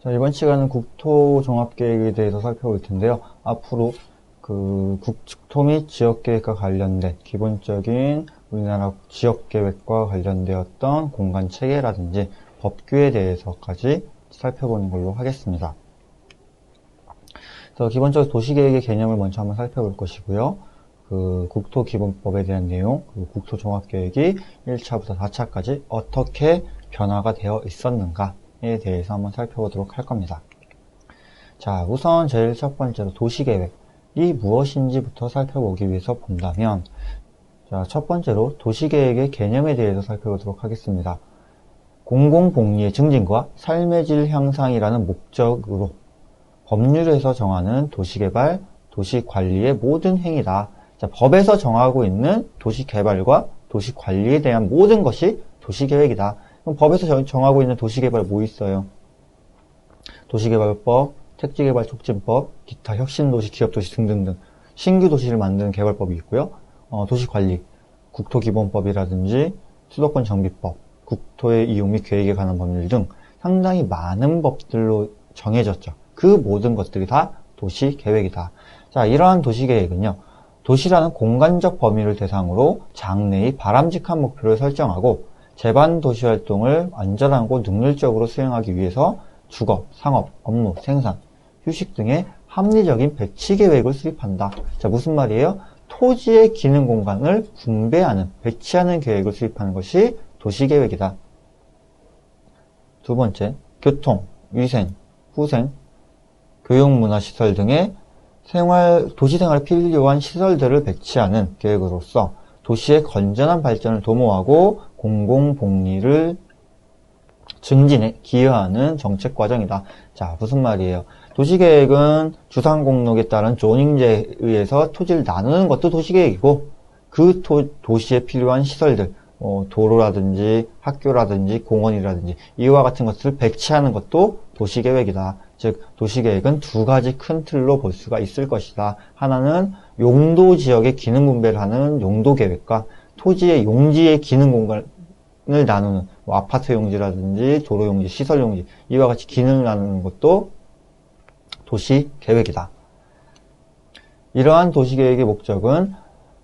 자, 이번 시간은 국토종합계획에 대해서 살펴볼 텐데요. 앞으로 국토 및 지역계획과 관련된 기본적인 우리나라 지역계획과 관련되었던 공간체계라든지 법규에 대해서까지 살펴보는 걸로 하겠습니다. 그래서 기본적으로 도시계획의 개념을 먼저 한번 살펴볼 것이고요. 국토기본법에 대한 내용, 그리고 국토종합계획이 1차부터 4차까지 어떻게 변화가 되어 있었는가에 대해서 한번 살펴보도록 할 겁니다. 자, 우선 제일 첫 번째로 도시계획이 무엇인지부터 살펴보기 위해서 본다면, 자, 첫 번째로 도시계획의 개념에 대해서 살펴보도록 하겠습니다. 공공복리의 증진과 삶의 질 향상이라는 목적으로 법률에서 정하는 도시개발, 도시관리의 모든 행위다. 자, 법에서 정하고 있는 도시개발과 도시관리에 대한 모든 것이 도시계획이다. 그럼 법에서 정하고 있는 도시개발 뭐 있어요? 도시개발법, 택지개발촉진법, 기타 혁신도시, 기업도시 등등등 신규 도시를 만드는 개발법이 있고요. 도시관리, 국토기본법이라든지 수도권 정비법, 국토의 이용 및 계획에 관한 법률 등 상당히 많은 법들로 정해졌죠. 그 모든 것들이 다 도시계획이다. 자, 이러한 도시계획은요, 도시라는 공간적 범위를 대상으로 장래의 바람직한 목표를 설정하고 제반 도시활동을 안전하고 능률적으로 수행하기 위해서 주거, 상업, 업무, 생산, 휴식 등의 합리적인 배치 계획을 수립한다. 자, 무슨 말이에요? 토지의 기능 공간을 분배하는, 배치하는 계획을 수립하는 것이 도시계획이다. 두 번째, 교통, 위생, 후생, 교육문화시설 등의 도시생활에 필요한 시설들을 배치하는 계획으로서 도시의 건전한 발전을 도모하고 공공복리를 증진에 기여하는 정책 과정이다. 자, 무슨 말이에요? 도시계획은 주상공록에 따른 조닝제에 의해서 토지를 나누는 것도 도시계획이고 그 도시에 필요한 시설들, 도로라든지 학교라든지 공원이라든지 이와 같은 것들을 배치하는 것도 도시계획이다. 즉 도시계획은 두 가지 큰 틀로 볼 수가 있을 것이다. 하나는 용도 지역의 기능 분배를 하는 용도계획과 토지의 용지의 기능 공간을 나누는 아파트 용지라든지 도로 용지, 시설 용지 이와 같이 기능을 나누는 것도 도시계획이다. 이러한 도시계획의 목적은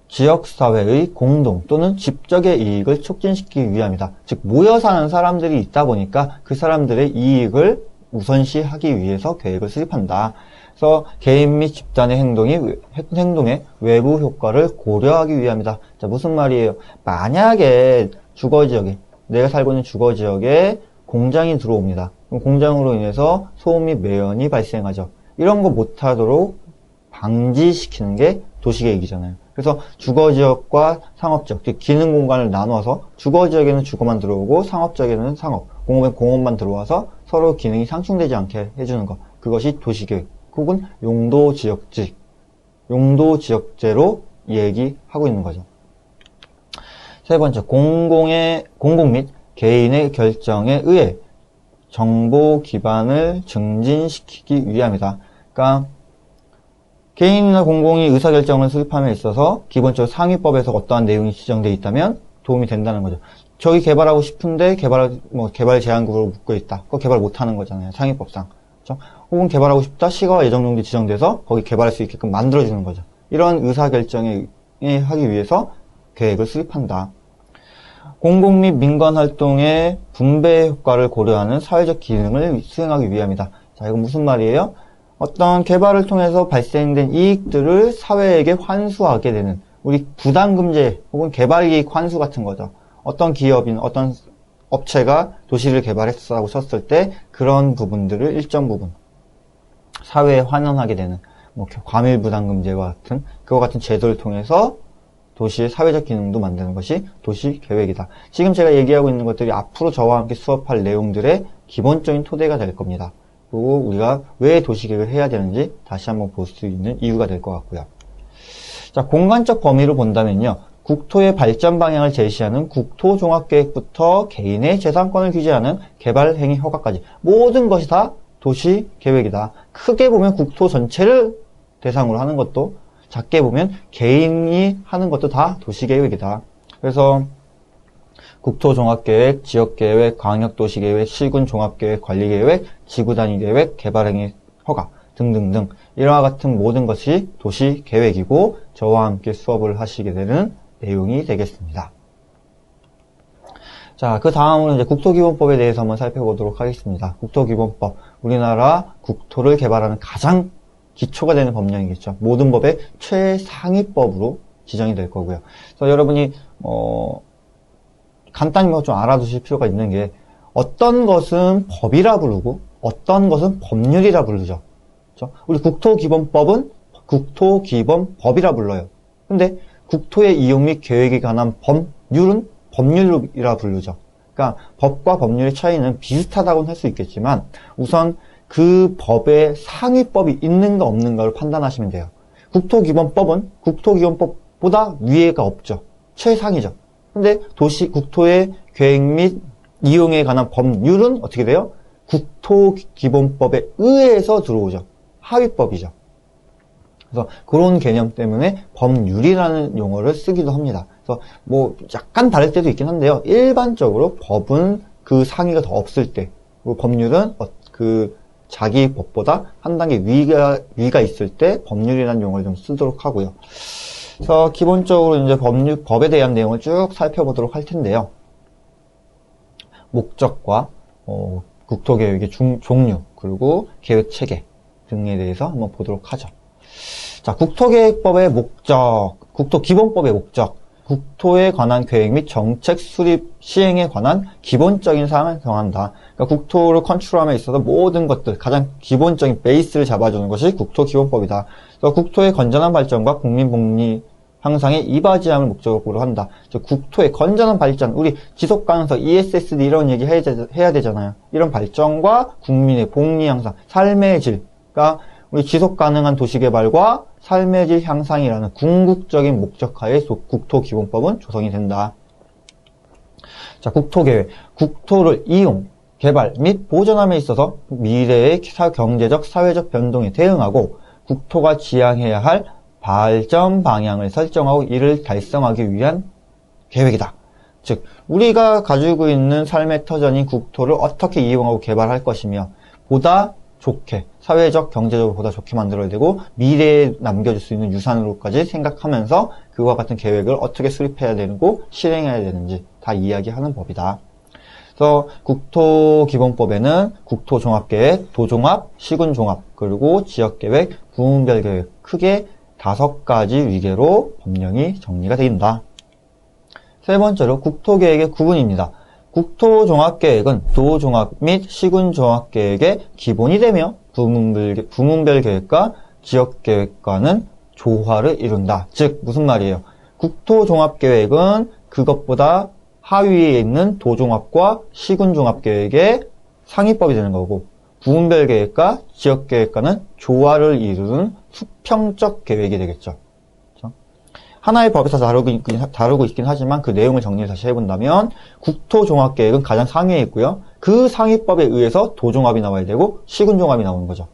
지역사회의 공동 또는 집적의 이익을 촉진시키기 위함이다. 즉 모여 사는 사람들이 있다 보니까 그 사람들의 이익을 우선시하기 위해서 계획을 수립한다. 그래서 개인 및 집단의 행동의 외부 효과를 고려하기 위함이다. 자, 무슨 말이에요? 만약에 주거지역에, 내가 살고 있는 주거지역에 공장이 들어옵니다. 그럼 공장으로 인해서 소음 및 매연이 발생하죠. 이런 거 못하도록 방지시키는 게 도시계획이잖아요. 그래서 주거지역과 상업지역, 즉 기능 공간을 나눠서 주거지역에는 주거만 들어오고 상업지역에는 상업, 공업엔 공업만 들어와서 서로 기능이 상충되지 않게 해주는 것. 그것이 도시계획 혹은 용도지역제로 얘기하고 있는 거죠. 세 번째, 공공 및 개인의 결정에 의해 정보 기반을 증진시키기 위함이다. 그러니까 개인이나 공공이 의사결정을 수립함에 있어서 기본적으로 상위법에서 어떠한 내용이 지정되어 있다면 도움이 된다는 거죠. 저기 개발하고 싶은데 개발 제한구역으로 묶여 있다. 그거 개발 못하는 거잖아요. 상위법상. 그렇죠? 혹은 개발하고 싶다. 시가와 예정용지 지정돼서 거기 개발할 수 있게끔 만들어주는 거죠. 이런 의사결정에 하기 위해서 계획을 수립한다. 공공 및 민간 활동의 분배 효과를 고려하는 사회적 기능을 수행하기 위함이다. 자, 이건 무슨 말이에요? 어떤 개발을 통해서 발생된 이익들을 사회에게 환수하게 되는 우리 부담금제 혹은 개발이익 환수 같은 거죠. 어떤 기업인 어떤 업체가 도시를 개발했다고 쳤을 때 그런 부분들을 일정 부분 사회에 환원하게 되는 과밀부담금제와 같은 그와 같은 제도를 통해서 도시의 사회적 기능도 만드는 것이 도시계획이다. 지금 제가 얘기하고 있는 것들이 앞으로 저와 함께 수업할 내용들의 기본적인 토대가 될 겁니다. 그리고 우리가 왜 도시계획을 해야 되는지 다시 한번 볼 수 있는 이유가 될 것 같고요. 자, 공간적 범위로 본다면요. 국토의 발전 방향을 제시하는 국토종합계획부터 개인의 재산권을 규제하는 개발행위 허가까지 모든 것이 다 도시계획이다. 크게 보면 국토 전체를 대상으로 하는 것도 작게 보면 개인이 하는 것도 다 도시계획이다. 그래서 국토종합계획, 지역계획, 광역도시계획, 시군종합계획, 관리계획, 지구단위계획, 개발행위 허가 등등등 이와 같은 모든 것이 도시계획이고 저와 함께 수업을 하시게 되는 내용이 되겠습니다. 자, 그 다음으로 이제 국토기본법에 대해서 한번 살펴보도록 하겠습니다. 국토기본법, 우리나라 국토를 개발하는 가장 기초가 되는 법령이겠죠. 모든 법의 최상위법으로 지정이 될 거고요. 그래서 여러분이 간단히 좀 알아두실 필요가 있는 게 어떤 것은 법이라 부르고 어떤 것은 법률이라 부르죠. 그렇죠? 우리 국토기본법은 국토기본법이라 불러요. 근데 국토의 이용 및 계획에 관한 법률은 법률이라 부르죠. 그러니까 법과 법률의 차이는 비슷하다고는 할 수 있겠지만 우선 그 법의 상위법이 있는가 없는가를 판단하시면 돼요. 국토기본법은 국토기본법보다 위에가 없죠. 최상이죠. 근데 국토의 계획 및 이용에 관한 법률은 어떻게 돼요? 국토기본법에 의해서 들어오죠. 하위법이죠. 그래서 그런 개념 때문에 법률이라는 용어를 쓰기도 합니다. 그래서 뭐 약간 다를 때도 있긴 한데요. 일반적으로 법은 그 상위가 더 없을 때, 그리고 법률은 그 자기 법보다 한 단계 위가 있을 때 법률이라는 용어를 좀 쓰도록 하고요. 그래서 기본적으로 이제 법에 대한 내용을 쭉 살펴보도록 할 텐데요. 목적과 국토계획의 종류, 그리고 계획 체계 등에 대해서 한번 보도록 하죠. 자, 국토계획법의 목적, 국토기본법의 목적, 국토에 관한 계획 및 정책 수립 시행에 관한 기본적인 사항을 정한다. 그러니까 국토를 컨트롤함에 있어서 모든 것들, 가장 기본적인 베이스를 잡아주는 것이 국토기본법이다. 그래서 국토의 건전한 발전과 국민 복리 향상에 이바지함을 목적으로 한다. 즉 국토의 건전한 발전, 우리 지속가능성, ESSD 이런 얘기 해야 되잖아요. 이런 발전과 국민의 복리 향상, 삶의 질, 그러니까 우리 지속가능한 도시개발과 삶의 질 향상이라는 궁극적인 목적하에 국토기본법은 조성이 된다. 자, 국토계획. 국토를 이용, 개발 및 보존함에 있어서 미래의 경제적, 사회적 변동에 대응하고 국토가 지향해야 할 발전 방향을 설정하고 이를 달성하기 위한 계획이다. 즉, 우리가 가지고 있는 삶의 터전인 국토를 어떻게 이용하고 개발할 것이며 보다 좋게, 사회적, 경제적으로 보다 좋게 만들어야 되고 미래에 남겨줄 수 있는 유산으로까지 생각하면서 그와 같은 계획을 어떻게 수립해야 되고 실행해야 되는지 다 이야기하는 법이다. 그래서 국토기본법에는 국토종합계획, 도종합, 시군종합, 그리고 지역계획, 부문별계획 크게 5가지 위계로 법령이 정리가 된다. 세 번째로 국토계획의 구분입니다. 국토종합계획은 도종합 및 시군종합계획의 기본이 되며 부문별 계획과 지역계획과는 조화를 이룬다. 즉 무슨 말이에요? 국토종합계획은 그것보다 하위에 있는 도종합과 시군종합계획의 상위법이 되는 거고 부문별 계획과 지역계획과는 조화를 이루는 수평적 계획이 되겠죠. 하나의 법에서 다루고 있긴 하지만 그 내용을 정리를 다시 해본다면 국토종합계획은 가장 상위에 있고요. 그 상위법에 의해서 도종합이 나와야 되고 시군종합이 나오는 거죠.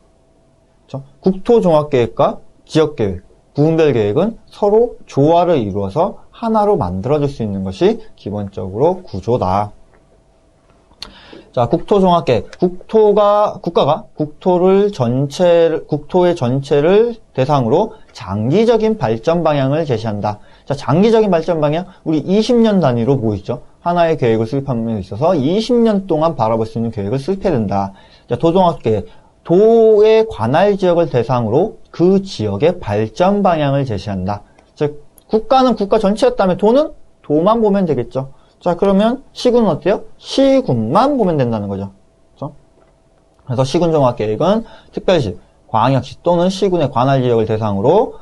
그렇죠? 국토종합계획과 지역계획, 부문별계획은 서로 조화를 이루어서 하나로 만들어질 수 있는 것이 기본적으로 구조다. 자, 국토종합계획. 국가가 국토의 전체를 대상으로 장기적인 발전 방향을 제시한다. 자, 장기적인 발전 방향, 우리 20년 단위로 보이죠? 하나의 계획을 수립하는 데 있어서 20년 동안 바라볼 수 있는 계획을 수립해야 된다. 자, 도종합계획. 도의 관할 지역을 대상으로 그 지역의 발전 방향을 제시한다. 즉, 국가는 국가 전체였다면 도는 도만 보면 되겠죠. 자, 그러면 시군은 어때요? 시군만 보면 된다는 거죠. 그렇죠? 그래서 시군종합계획은 특별시, 광역시 또는 시군의 관할 지역을 대상으로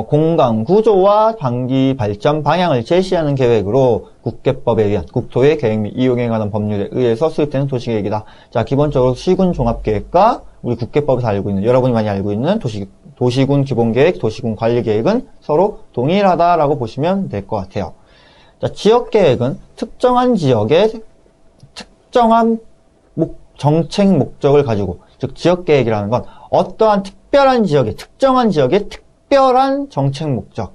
공간 구조와 단기 발전 방향을 제시하는 계획으로 국계법에 의한 국토의 계획 및 이용에 관한 법률에 의해서 수립되는 도시계획이다. 자, 기본적으로 시군종합계획과 우리 국계법에서 알고 있는, 여러분이 많이 알고 있는 도시군 기본계획, 도시군 관리계획은 서로 동일하다라고 보시면 될 것 같아요. 자, 지역계획은 특정한 지역의 특정한 정책 목적을 가지고, 즉 지역계획이라는 건 어떠한 특별한 지역의 특정한 지역의 특별한 정책 목적을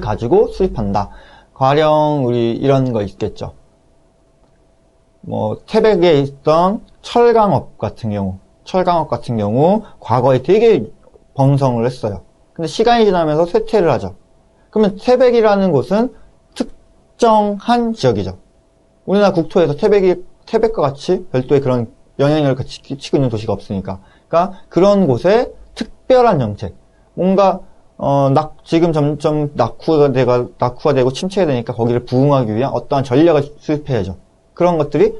가지고 수립한다. 가령 우리 이런 거 있겠죠. 뭐 태백에 있던 철강업 같은 경우 과거에 되게 번성을 했어요. 근데 시간이 지나면서 쇠퇴를 하죠. 그러면 태백이라는 곳은 특정한 지역이죠. 우리나라 국토에서 태백과 같이 별도의 그런 영향력을 끼치고 있는 도시가 없으니까. 그러니까 그런 곳에 특별한 정책, 뭔가 지금 점점 낙후가 되고 침체가 되니까 거기를 부응하기 위한 어떠한 전략을 수립해야죠. 그런 것들이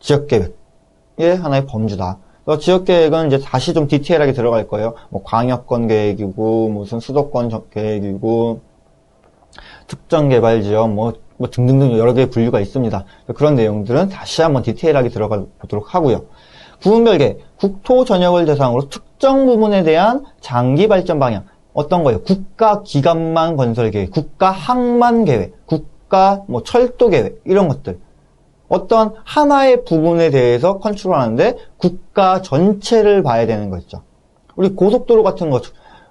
지역계획의 하나의 범주다. 지역계획은 이제 다시 좀 디테일하게 들어갈 거예요. 뭐 광역권 계획이고, 무슨 수도권 계획이고, 특정개발지역, 뭐 등등등 여러 개의 분류가 있습니다. 그런 내용들은 다시 한번 디테일하게 들어가 보도록 하고요. 부분별계, 국토 전역을 대상으로 특정 부분에 대한 장기 발전 방향. 어떤 거예요? 국가 기관만 건설 계획, 국가 항만 계획, 국가 뭐 철도 계획, 이런 것들. 어떤 하나의 부분에 대해서 컨트롤하는데 국가 전체를 봐야 되는 거 있죠. 우리 고속도로 같은 거,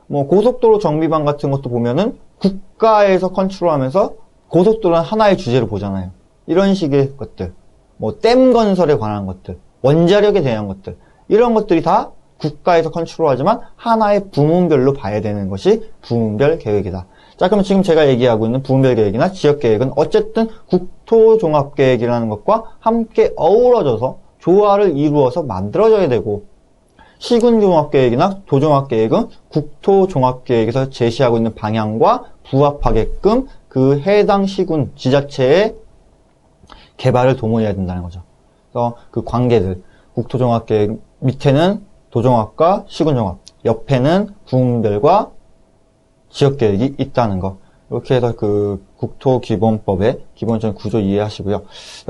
뭐 고속도로 정비방 같은 것도 보면은 국가에서 컨트롤하면서 고속도로는 하나의 주제로 보잖아요. 이런 식의 것들, 뭐 댐 건설에 관한 것들, 원자력에 대한 것들, 이런 것들이 다 국가에서 컨트롤하지만 하나의 부문별로 봐야 되는 것이 부문별 계획이다. 자, 그럼 지금 제가 얘기하고 있는 부문별 계획이나 지역 계획은 어쨌든 국토종합계획이라는 것과 함께 어우러져서 조화를 이루어서 만들어져야 되고, 시군종합계획이나 도종합계획은 국토종합계획에서 제시하고 있는 방향과 부합하게끔 그 해당 시군 지자체의 개발을 도모해야 된다는 거죠. 그래서 그 관계들, 국토종합계획 밑에는 도종합과 시군종합, 옆에는 부문별과 지역계획이 있다는 거. 이렇게 해서 그 국토기본법의 기본적인 구조 이해하시고요.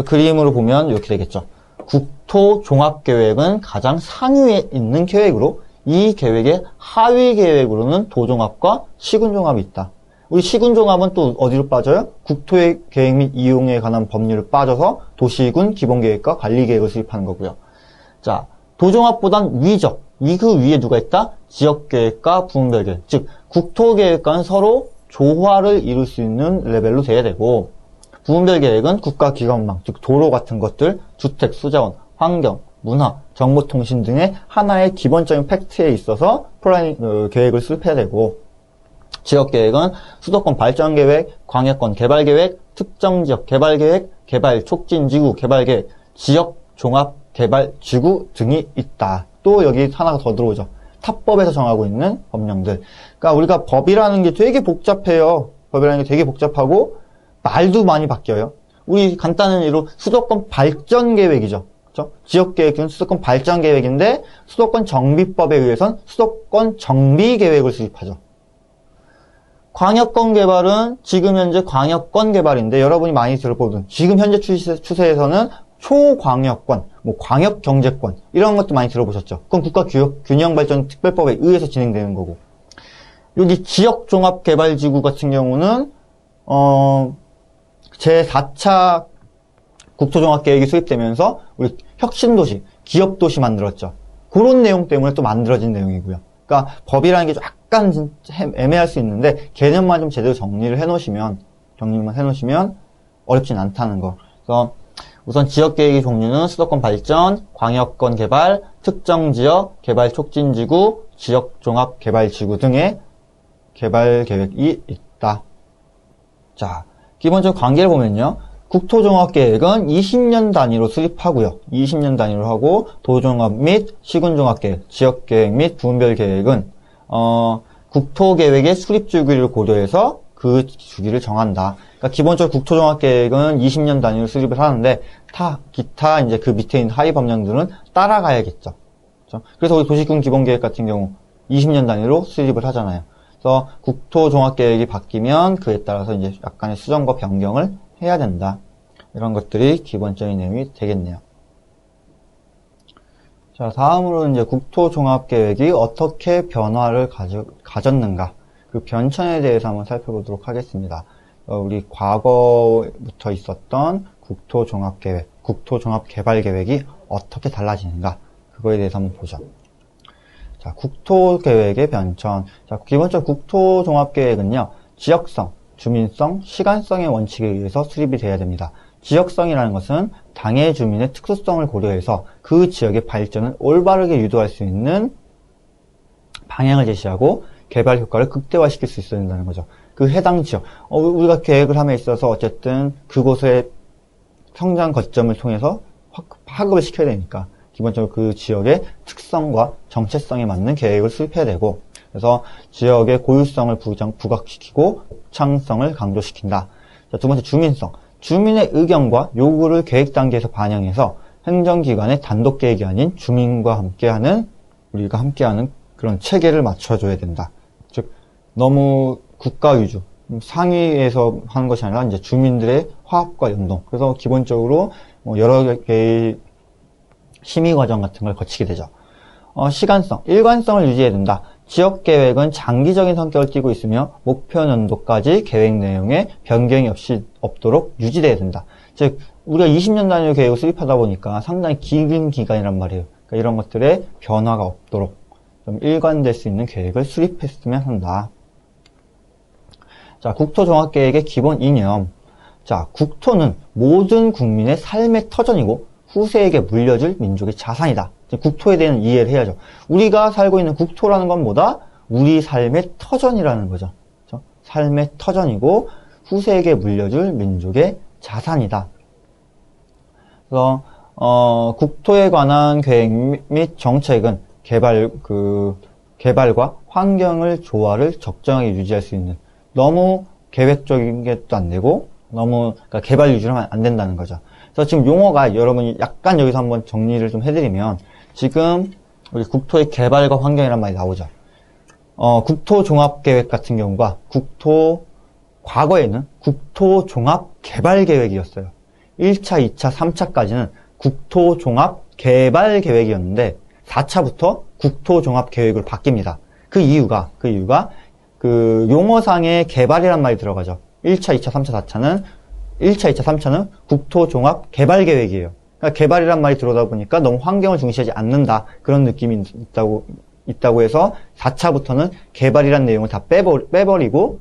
그림으로 보면 이렇게 되겠죠. 국토종합계획은 가장 상위에 있는 계획으로 이 계획의 하위 계획으로는 도종합과 시군종합이 있다. 우리 시군종합은 또 어디로 빠져요? 국토의 계획 및 이용에 관한 법률을 빠져서 도시군 기본계획과 관리계획을 수립하는 거고요. 자, 도종합보단 위적. 그 위에 누가 있다? 지역계획과 부문별계획. 즉, 국토계획과는 서로 조화를 이룰 수 있는 레벨로 돼야 되고, 부문별계획은 국가기관망, 즉 도로 같은 것들, 주택, 수자원, 환경, 문화, 정보통신 등의 하나의 기본적인 팩트에 있어서 계획을 수립해야 되고, 지역계획은 수도권 발전계획, 광역권 개발계획, 특정지역 개발계획, 개발촉진지구 개발계획, 지역종합개발지구 등이 있다. 또 여기 하나가 더 들어오죠. 타법에서 정하고 있는 법령들. 그러니까 우리가 법이라는 게 되게 복잡해요. 법이라는 게 되게 복잡하고 말도 많이 바뀌어요. 우리 간단한 예로 수도권 발전계획이죠. 그렇죠? 지역계획은 수도권 발전계획인데 수도권 정비법에 의해선 수도권 정비계획을 수립하죠. 광역권 개발은 지금 현재 광역권 개발인데 여러분이 많이 들어보던 지금 현재 추세에서는 초광역권, 뭐 광역경제권 이런 것도 많이 들어보셨죠. 그건 국가균형발전특별법에 의해서 진행되는 거고, 여기 지역종합개발지구 같은 경우는 제4차 국토종합계획이 수립되면서 우리 혁신도시, 기업도시 만들었죠. 그런 내용 때문에 또 만들어진 내용이고요. 그러니까 법이라는 게 약간 애매할 수 있는데 개념만 좀 제대로 정리만 해놓으시면 어렵진 않다는 거. 그래서 우선 지역계획의 종류는 수도권 발전, 광역권 개발, 특정지역, 개발촉진지구, 지역종합개발지구 등의 개발계획이 있다. 자, 기본적으로 관계를 보면요. 국토종합계획은 20년 단위로 수립하고요. 20년 단위로 하고 도종합 및 시군종합계획, 지역계획 및 부문별계획은 국토계획의 수립 주기를 고려해서 그 주기를 정한다. 그러니까 기본적으로 국토종합계획은 20년 단위로 수립을 하는데 기타 이제 그 밑에 있는 하위 법령들은 따라가야겠죠. 그렇죠? 그래서 우리 도시군 기본계획 같은 경우 20년 단위로 수립을 하잖아요. 그래서 국토종합계획이 바뀌면 그에 따라서 이제 약간의 수정과 변경을 해야 된다. 이런 것들이 기본적인 내용이 되겠네요. 자, 다음으로 이제 국토종합계획이 어떻게 변화를 가졌는가. 그 변천에 대해서 한번 살펴보도록 하겠습니다. 우리 과거부터 있었던 국토종합계획, 국토종합개발계획이 어떻게 달라지는가. 그거에 대해서 한번 보죠. 자, 국토계획의 변천. 자, 기본적으로 국토종합계획은요, 지역성, 주민성, 시간성의 원칙에 의해서 수립이 돼야 됩니다. 지역성이라는 것은 당해 주민의 특수성을 고려해서 그 지역의 발전을 올바르게 유도할 수 있는 방향을 제시하고 개발 효과를 극대화시킬 수 있어야 된다는 거죠. 그 해당 지역, 우리가 계획을 함에 있어서 어쨌든 그곳의 성장 거점을 통해서 파급을 시켜야 되니까 기본적으로 그 지역의 특성과 정체성에 맞는 계획을 수립해야 되고, 그래서 지역의 고유성을 부각시키고 창성을 강조시킨다. 자, 두 번째, 주민성. 주민의 의견과 요구를 계획 단계에서 반영해서 행정기관의 단독 계획이 아닌 주민과 함께하는, 우리가 함께하는 그런 체계를 맞춰줘야 된다. 즉, 너무 국가 위주, 상위에서 하는 것이 아니라 이제 주민들의 화합과 연동. 그래서 기본적으로 여러 개의 심의 과정 같은 걸 거치게 되죠. 시간성, 일관성을 유지해야 된다. 지역 계획은 장기적인 성격을 띠고 있으며 목표 연도까지 계획 내용에 변경이 없도록 유지돼야 된다. 즉, 우리가 20년 단위로 계획을 수립하다 보니까 상당히 긴 기간이란 말이에요. 그러니까 이런 것들의 변화가 없도록 좀 일관될 수 있는 계획을 수립했으면 한다. 자, 국토종합계획의 기본 이념. 자, 국토는 모든 국민의 삶의 터전이고 후세에게 물려줄 민족의 자산이다. 국토에 대한 이해를 해야죠. 우리가 살고 있는 국토라는 건 뭐다? 우리 삶의 터전이라는 거죠. 그렇죠? 삶의 터전이고 후세에게 물려줄 민족의 자산이다. 그래서 국토에 관한 계획 및 정책은 개발과 환경을 조화를 적정하게 유지할 수 있는, 너무 계획적인 게 또 안 되고 너무 그러니까 개발 위주로 하면 안 된다는 거죠. 그래서 지금 용어가 여러분이 약간 여기서 한번 정리를 좀 해드리면, 지금 우리 국토의 개발과 환경이란 말이 나오죠. 국토종합계획 같은 경우가 과거에는 국토종합개발계획이었어요. 1차, 2차, 3차까지는 국토종합개발계획이었는데 4차부터 국토종합계획으로 바뀝니다. 그 이유가 그 용어상의 개발이란 말이 들어가죠. 1차, 2차, 3차, 4차는 1차, 2차, 3차는 국토종합개발계획이에요. 그러니까 개발이란 말이 들어오다 보니까 너무 환경을 중시하지 않는다. 그런 느낌이 있다고 해서 4차부터는 개발이란 내용을 다 빼버리고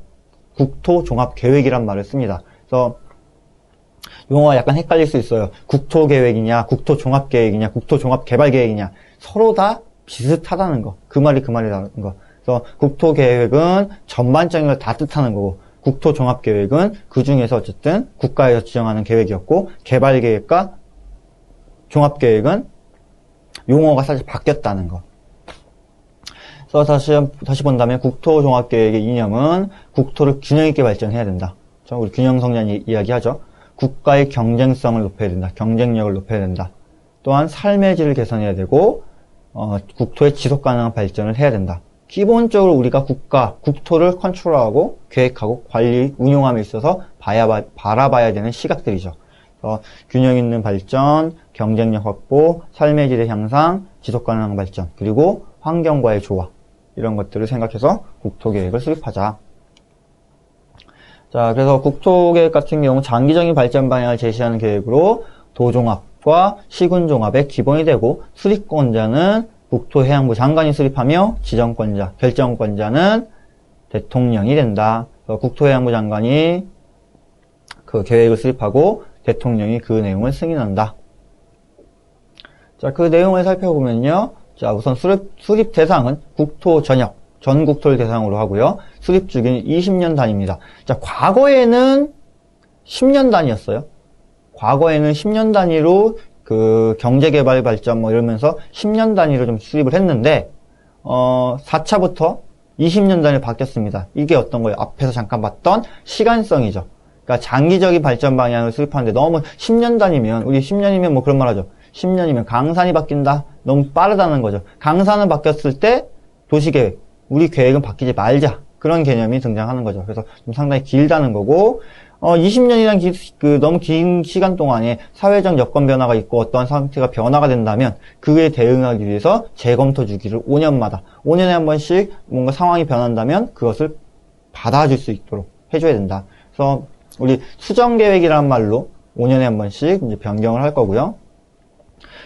국토종합계획이란 말을 씁니다. 그래서 용어가 약간 헷갈릴 수 있어요. 국토계획이냐, 국토종합계획이냐, 국토종합개발계획이냐. 서로 다 비슷하다는 거. 그 말이라는 거. 그래서 국토계획은 전반적인 걸 다 뜻하는 거고, 국토종합계획은 그 중에서 어쨌든 국가에서 지정하는 계획이었고, 개발계획과 종합계획은 용어가 사실 바뀌었다는 거. 그래서 다시 본다면 국토종합계획의 이념은 국토를 균형 있게 발전해야 된다. 우리 균형성장 이야기하죠. 국가의 경쟁성을 높여야 된다. 경쟁력을 높여야 된다. 또한 삶의 질을 개선해야 되고, 국토의 지속가능한 발전을 해야 된다. 기본적으로 우리가 국토를 컨트롤하고 계획하고 관리, 운용함에 있어서 바라봐야 되는 시각들이죠. 균형 있는 발전, 경쟁력 확보, 삶의 질의 향상, 지속가능한 발전, 그리고 환경과의 조화, 이런 것들을 생각해서 국토계획을 수립하자. 자, 그래서 국토계획 같은 경우 장기적인 발전 방향을 제시하는 계획으로 도종합과 시군종합의 기본이 되고, 수립권자는 국토해양부 장관이 수립하며 결정권자는 대통령이 된다. 국토해양부 장관이 그 계획을 수립하고 대통령이 그 내용을 승인한다. 자, 그 내용을 살펴보면요. 자, 우선 수립 대상은 국토 전 국토를 대상으로 하고요. 수립 주기는 20년 단위입니다. 자, 과거에는 10년 단위였어요. 과거에는 10년 단위로 그 경제개발 발전 이러면서 10년 단위로 좀 수립을 했는데 4차부터 20년 단위로 바뀌었습니다. 이게 어떤 거예요? 앞에서 잠깐 봤던 시간성이죠. 그러니까 장기적인 발전 방향을 수립하는데 너무 10년 단위면, 우리 10년이면 뭐 그런 말 하죠. 10년이면 강산이 바뀐다. 너무 빠르다는 거죠. 강산은 바뀌었을 때 도시계획, 우리 계획은 바뀌지 말자. 그런 개념이 등장하는 거죠. 그래서 좀 상당히 길다는 거고, 20년이란 너무 긴 시간 동안에 사회적 여건 변화가 있고 어떠한 상태가 변화가 된다면 그에 대응하기 위해서 재검토 주기를 5년에 한 번씩 뭔가 상황이 변한다면 그것을 받아줄 수 있도록 해줘야 된다. 그래서 우리 수정계획이라는 말로 5년에 한 번씩 이제 변경을 할 거고요.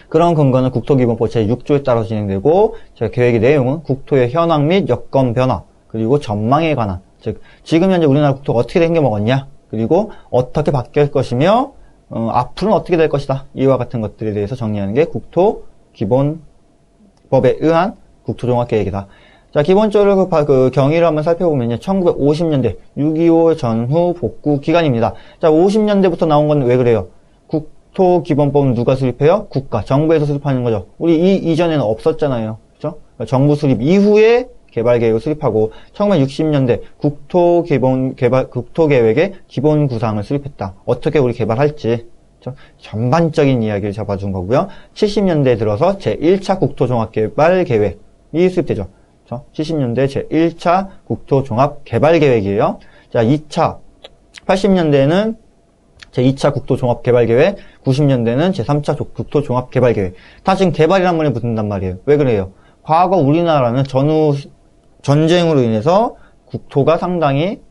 그런 근거는 국토기본법 제6조에 따라서 진행되고, 제 계획의 내용은 국토의 현황 및 여건 변화, 그리고 전망에 관한 즉 지금 현재 우리나라 국토가 어떻게 생겨먹었냐, 그리고 어떻게 바뀔 것이며 앞으로는 어떻게 될 것이다, 이와 같은 것들에 대해서 정리하는 게 국토기본법에 의한 국토종합계획이다. 자, 기본적으로 그 경위를 한번 살펴보면요. 1950년대 6.25 전후 복구 기간입니다. 자, 50년대부터 나온 건 왜 그래요? 국토기본법은 누가 수립해요? 국가, 정부에서 수립하는 거죠. 우리 이전에는 없었잖아요. 그죠? 그러니까 정부 수립 이후에 개발계획을 수립하고 1960년대 국토계획의 기본 구상을 수립했다. 어떻게 우리 개발할지. 그죠? 전반적인 이야기를 잡아준 거고요. 70년대에 들어서 제1차 국토종합개발계획이 수립되죠. 70년대 제1차 국토종합개발계획이에요. 자, 80년대에는 제2차 국토종합개발계획, 90년대는 제3차 국토종합개발계획. 다 지금 개발이란 말이 붙는단 말이에요. 왜 그래요? 과거 우리나라는 전후 전쟁으로 인해서 국토가 상당히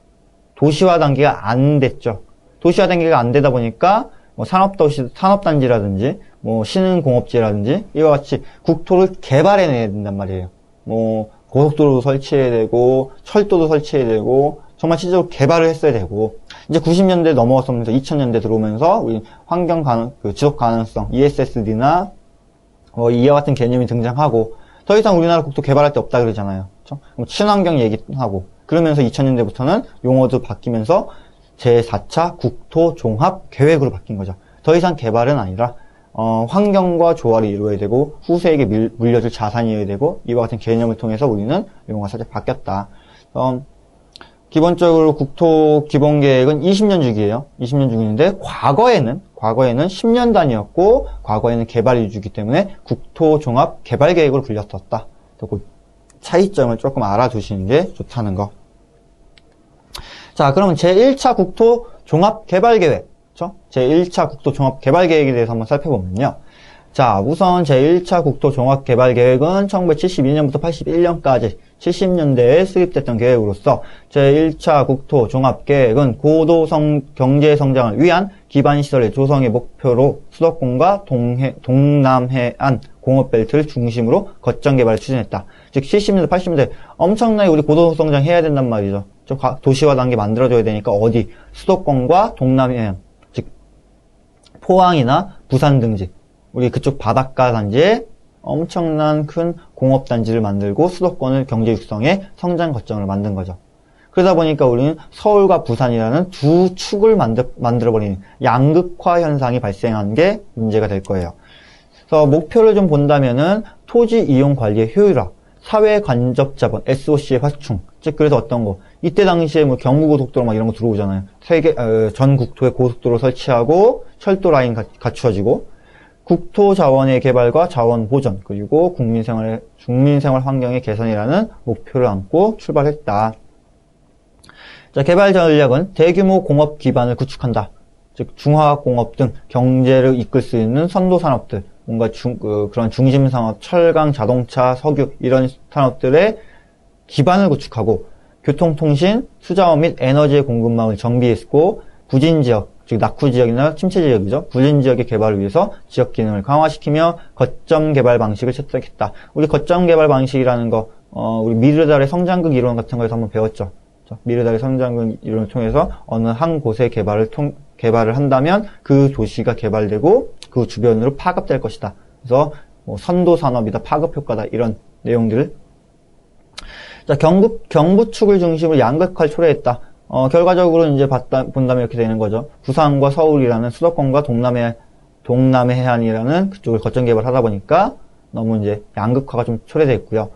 도시화 단계가 안 됐죠. 도시화 단계가 안 되다 보니까 뭐 산업단지라든지 뭐 신흥공업지라든지 이와 같이 국토를 개발해내야 된단 말이에요. 뭐 고속도로도 설치해야 되고 철도도 설치해야 되고 정말 실제로 개발을 했어야 되고, 이제 90년대 넘어서면서 2000년대 들어오면서 우리 지속 가능성 ESSD나 이와 같은 개념이 등장하고 더 이상 우리나라 국토 개발할 데 없다 그러잖아요. 그렇죠? 친환경 얘기하고 그러면서 2000년대부터는 용어도 바뀌면서 제4차 국토종합계획으로 바뀐 거죠. 더 이상 개발은 아니라 환경과 조화를 이루어야 되고 후세에게 물려줄 자산이어야 되고 이와 같은 개념을 통해서 우리는 용어가 살짝 바뀌었다. 기본적으로 국토기본계획은 20년 주기예요. 20년 주기인데 과거에는 10년 단위였고 과거에는 개발 위주이기 때문에 국토종합개발계획으로 불렸었다. 그 차이점을 조금 알아두시는 게 좋다는 거. 자, 그러면 제1차 국토종합개발계획, 그렇죠? 제1차 국토종합개발계획에 대해서 한번 살펴보면요. 자, 우선 제1차 국토종합개발계획은 1972년부터 81년까지 70년대에 수립됐던 계획으로서 제1차 국토종합계획은 경제성장을 위한 기반시설의 조성의 목표로 수도권과 동남해안 공업벨트를 중심으로 거점개발을 추진했다. 즉 70년대, 80년대 엄청나게 우리 고도성장 해야 된단 말이죠. 도시화 단계 만들어줘야 되니까 어디? 수도권과 동남해안, 즉 포항이나 부산 등지 우리 그쪽 바닷가 단지에 엄청난 큰 공업단지를 만들고 수도권을 경제 육성의 성장 거점을 만든 거죠. 그러다 보니까 우리는 서울과 부산이라는 두 축을 만들어버리는 양극화 현상이 발생한 게 문제가 될 거예요. 그래서 목표를 좀 본다면은 토지 이용 관리의 효율화, 사회 간접 자본, SOC의 확충. 즉, 그래서 어떤 거. 이때 당시에 뭐 경부고속도로 막 이런 거 들어오잖아요. 전 국토에 고속도로 설치하고 철도 라인 갖추어지고, 국토 자원의 개발과 자원 보전, 그리고 중민생활 환경의 개선이라는 목표를 안고 출발했다. 자, 개발 전략은 대규모 공업 기반을 구축한다. 즉, 중화공업 등 경제를 이끌 수 있는 선도 산업들, 뭔가 그런 중심 산업, 철강, 자동차, 석유, 이런 산업들의 기반을 구축하고, 교통통신, 수자원 및 에너지의 공급망을 정비했고, 부진 지역, 즉 낙후 지역이나 침체 지역이죠. 부진 지역의 개발을 위해서 지역 기능을 강화시키며 거점 개발 방식을 채택했다. 우리 거점 개발 방식이라는 거, 우리 미르달의 성장극 이론 같은 거에서 한번 배웠죠. 미르달의 성장극 이론을 통해서 어느 한 곳의 개발을 한다면 그 도시가 개발되고 그 주변으로 파급될 것이다. 그래서 선도 산업이다, 파급 효과다, 이런 내용들을. 자, 경부축을 중심으로 양극화를 초래했다. 결과적으로 이제 본다면 이렇게 되는 거죠. 부산과 서울이라는 수도권과 동남해 해안이라는 그쪽을 거점 개발하다 보니까 너무 이제 양극화가 좀 초래되어 있고요.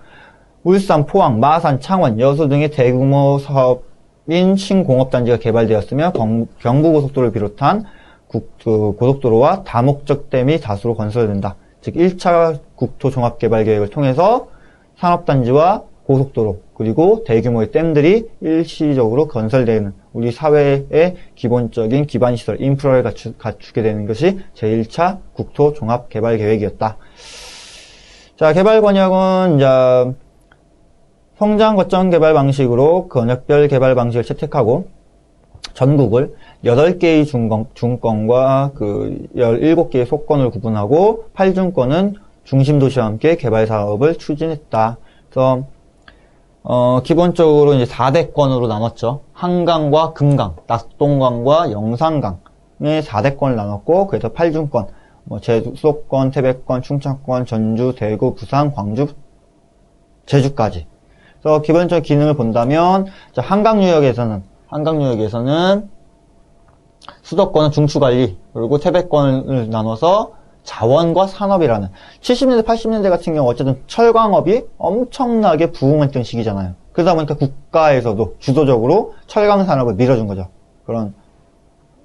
울산, 포항, 마산, 창원, 여수 등의 대규모 사업인 신공업단지가 개발되었으며 경부고속도로를 비롯한 고속도로와 다목적댐이 다수로 건설된다. 즉 1차 국토종합개발계획을 통해서 산업단지와 고속도로 그리고 대규모의 댐들이 일시적으로 건설되는 우리 사회의 기본적인 기반시설, 인프라를 갖추게 되는 것이 제1차 국토종합개발계획이었다. 자, 개발 권역은 이제 성장 거점 개발 방식으로 권역별 개발 방식을 채택하고 전국을 8개의 중권과 17개의 속권을 구분하고 8중권은 중심도시와 함께 개발 사업을 추진했다. 그래서 기본적으로 이제 4대권으로 나눴죠. 한강과 금강, 낙동강과 영산강의 4대권을 나눴고, 그래서 8중권, 제주, 수도권, 태백권, 충청권, 전주, 대구, 부산, 광주, 제주까지. 그래서 기본적인 기능을 본다면, 한강유역에서는 수도권은 중추관리, 그리고 태백권을 나눠서 자원과 산업이라는 70년대, 80년대 같은 경우 어쨌든 철광업이 엄청나게 부흥했던 시기잖아요. 그러다 보니까 국가에서도 주도적으로 철강 산업을 밀어준 거죠. 그런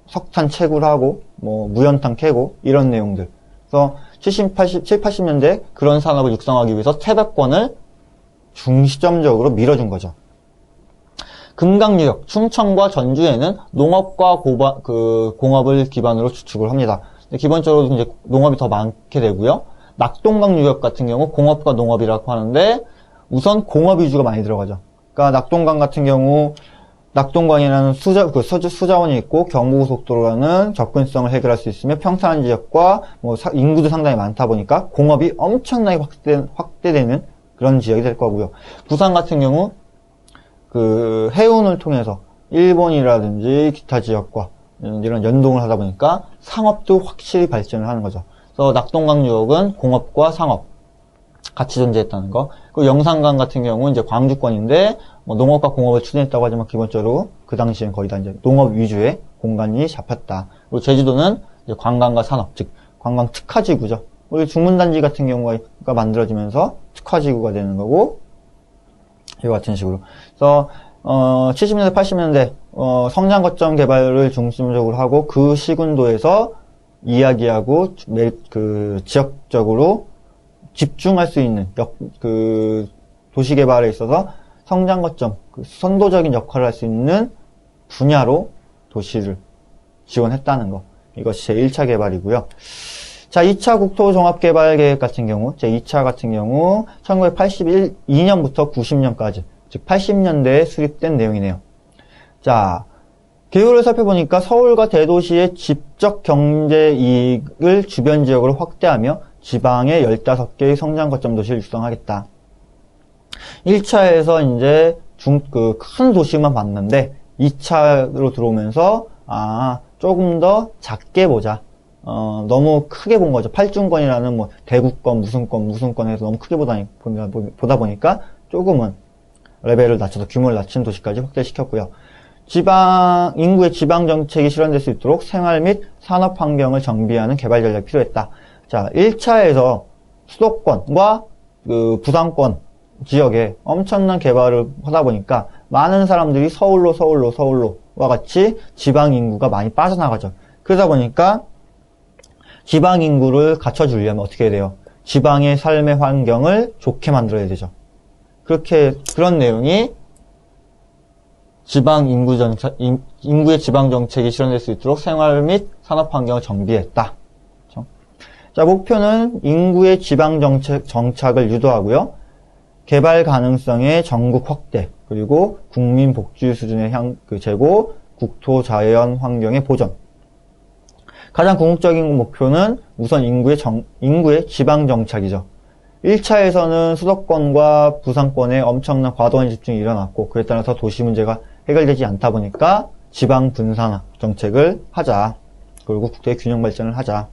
석탄 채굴하고 무연탄 캐고 이런 내용들. 그래서 70, 80년대 그런 산업을 육성하기 위해서 태백권을 중시점적으로 밀어준 거죠. 금강유역, 충청과 전주에는 농업과 공업을 기반으로 주축을 합니다. 기본적으로 이제 농업이 더 많게 되고요. 낙동강 유역 같은 경우 공업과 농업이라고 하는데 우선 공업 위주가 많이 들어가죠. 그러니까 낙동강 같은 경우 낙동강이라는 수자원이 있고 경부고속도로라는 접근성을 해결할 수 있으며 평탄한 지역과 인구도 상당히 많다 보니까 공업이 엄청나게 확대되는 그런 지역이 될 거고요. 부산 같은 경우 해운을 통해서 일본이라든지 기타 지역과 이런 연동을 하다 보니까 상업도 확실히 발전을 하는 거죠. 그래서 낙동강 유역은 공업과 상업 같이 존재했다는 거. 그리고 영산강 같은 경우는 이제 광주권인데 농업과 공업을 추진했다고 하지만 기본적으로 그 당시엔 거의 다 이제 농업 위주의 공간이 잡혔다. 그리고 제주도는 이제 관광과 산업, 즉 관광 특화지구죠. 우리 중문단지 같은 경우가 만들어지면서 특화지구가 되는 거고 이와 같은 식으로. 그래서 70년대, 80년대 성장 거점 개발을 중심적으로 하고 그 시군도에서 이야기하고 지역적으로 집중할 수 있는 도시 개발에 있어서 성장 거점, 선도적인 역할을 할 수 있는 분야로 도시를 지원했다는 거. 이것이 제1차 개발이고요. 자, 2차 국토종합개발계획 같은 경우, 제2차 같은 경우 1982년부터 90년까지, 즉 80년대에 수립된 내용이네요. 자, 개요를 살펴보니까 서울과 대도시의 직접 경제 이익을 주변 지역으로 확대하며 지방의 15개의 성장 거점 도시를 육성하겠다. 1차에서 이제 큰 도시만 봤는데 2차로 들어오면서 조금 더 작게 보자. 너무 크게 본 거죠. 8중권이라는 대구권, 무슨 권 해서 너무 크게 보다 보니까 조금은 레벨을 낮춰서 규모를 낮춘 도시까지 확대시켰고요. 인구의 지방 정책이 실현될 수 있도록 생활 및 산업 환경을 정비하는 개발 전략이 필요했다. 자, 1차에서 수도권과 부산권 지역에 엄청난 개발을 하다 보니까 많은 사람들이 서울로와 같이 지방 인구가 많이 빠져나가죠. 그러다 보니까 지방 인구를 갖춰주려면 어떻게 해야 돼요? 지방의 삶의 환경을 좋게 만들어야 되죠. 그런 내용이 인구의 지방 정책이 실현될 수 있도록 생활 및 산업 환경을 정비했다. 그렇죠? 자, 목표는 인구의 지방 정착을 유도하고요. 개발 가능성의 전국 확대, 그리고 국민 복지 수준의 제고, 국토 자연 환경의 보전. 가장 궁극적인 목표는 우선 인구의 지방 정착이죠. 1차에서는 수도권과 부산권에 엄청난 과도한 집중이 일어났고 그에 따라서 도시 문제가 해결되지 않다 보니까 지방 분산화 정책을 하자. 그리고 국토의 균형 발전을 하자.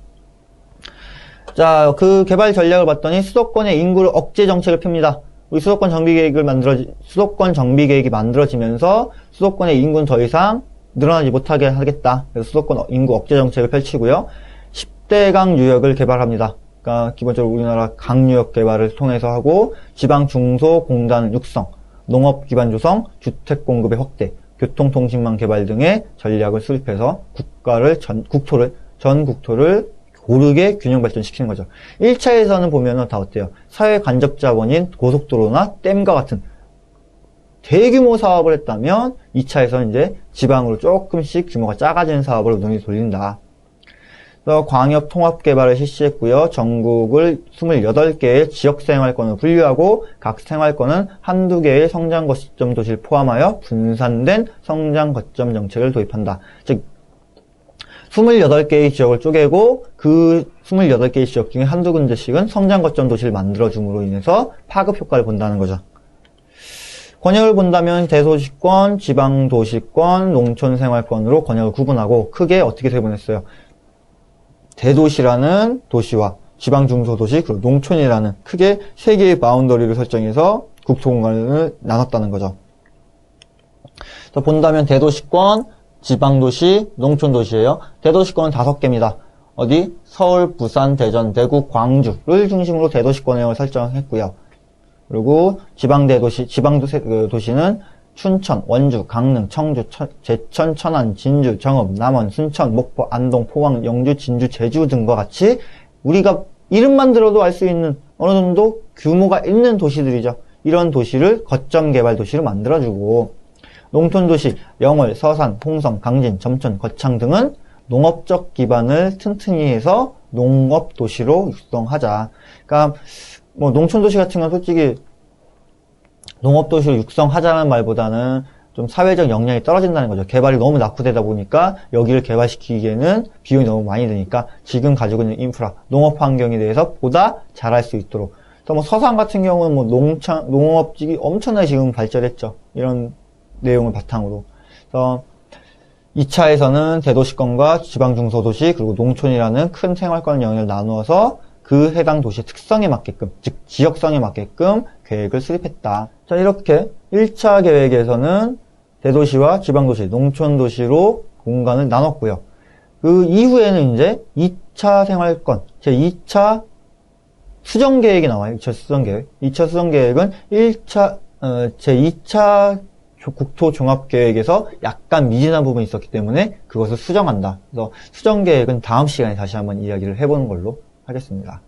자, 그 개발 전략을 봤더니 수도권의 인구를 억제 정책을 핍니다. 우리 수도권 정비 계획이 만들어지면서 수도권의 인구는 더 이상 늘어나지 못하게 하겠다. 그래서 수도권 인구 억제 정책을 펼치고요. 10대강 유역을 개발합니다. 그러니까 기본적으로 우리나라 강유역 개발을 통해서 하고 지방 중소공단 육성, 농업 기반 조성, 주택 공급의 확대, 교통통신망 개발 등의 전략을 수립해서 전 국토를 고르게 균형 발전시키는 거죠. 1차에서는 보면은 다 어때요? 사회 간접 자본인 고속도로나 댐과 같은 대규모 사업을 했다면 2차에서는 이제 지방으로 조금씩 규모가 작아지는 사업으로 눈이 돌린다. 그래서 광역 통합 개발을 실시했고요. 전국을 28개의 지역 생활권을 분류하고 각 생활권은 한두 개의 성장 거점 도시를 포함하여 분산된 성장 거점 정책을 도입한다. 즉 28개의 지역을 쪼개고 그 28개의 지역 중에 한두 군데씩은 성장 거점 도시를 만들어줌으로 인해서 파급 효과를 본다는 거죠. 권역을 본다면 대도시권, 지방도시권, 농촌생활권으로 권역을 구분하고 크게 어떻게 세분했어요? 대도시라는 도시와 지방중소도시, 그리고 농촌이라는 크게 세 개의 바운더리를 설정해서 국토공간을 나눴다는 거죠. 또 본다면 대도시권, 지방도시, 농촌도시예요. 대도시권은 5개입니다. 어디? 서울, 부산, 대전, 대구, 광주를 중심으로 대도시권을 설정했고요. 그리고 지방도시는 춘천, 원주, 강릉, 청주, 제천, 천안, 진주, 정읍, 남원, 순천, 목포, 안동, 포항, 영주, 진주, 제주 등과 같이 우리가 이름만 들어도 알 수 있는 어느 정도 규모가 있는 도시들이죠. 이런 도시를 거점 개발 도시로 만들어주고, 농촌도시, 영월, 서산, 홍성, 강진, 점촌, 거창 등은 농업적 기반을 튼튼히 해서 농업도시로 육성하자. 그러니까 뭐 농촌도시 같은 건 솔직히 농업도시로 육성하자는 말보다는 좀 사회적 역량이 떨어진다는 거죠. 개발이 너무 낙후되다 보니까 여기를 개발시키기에는 비용이 너무 많이 드니까 지금 가지고 있는 인프라, 농업 환경에 대해서 보다 잘할 수 있도록. 또 뭐 서산 같은 경우는 뭐 농업직이 엄청나게 지금 발전했죠. 이런 내용을 바탕으로. 그래서 2차에서는 대도시권과 지방중소도시 그리고 농촌이라는 큰 생활권 영역을 나누어서 그 해당 도시의 특성에 맞게끔, 즉 지역성에 맞게끔 계획을 수립했다. 자, 이렇게 1차 계획에서는 대도시와 지방도시, 농촌도시로 공간을 나눴고요. 그 이후에는 이제 2차 생활권, 제2차 수정계획이 나와요. 2차 수정계획. 2차 수정계획은 제2차 국토종합계획에서 약간 미진한 부분이 있었기 때문에 그것을 수정한다. 그래서 수정계획은 다음 시간에 다시 한번 이야기를 해보는 걸로 하겠습니다.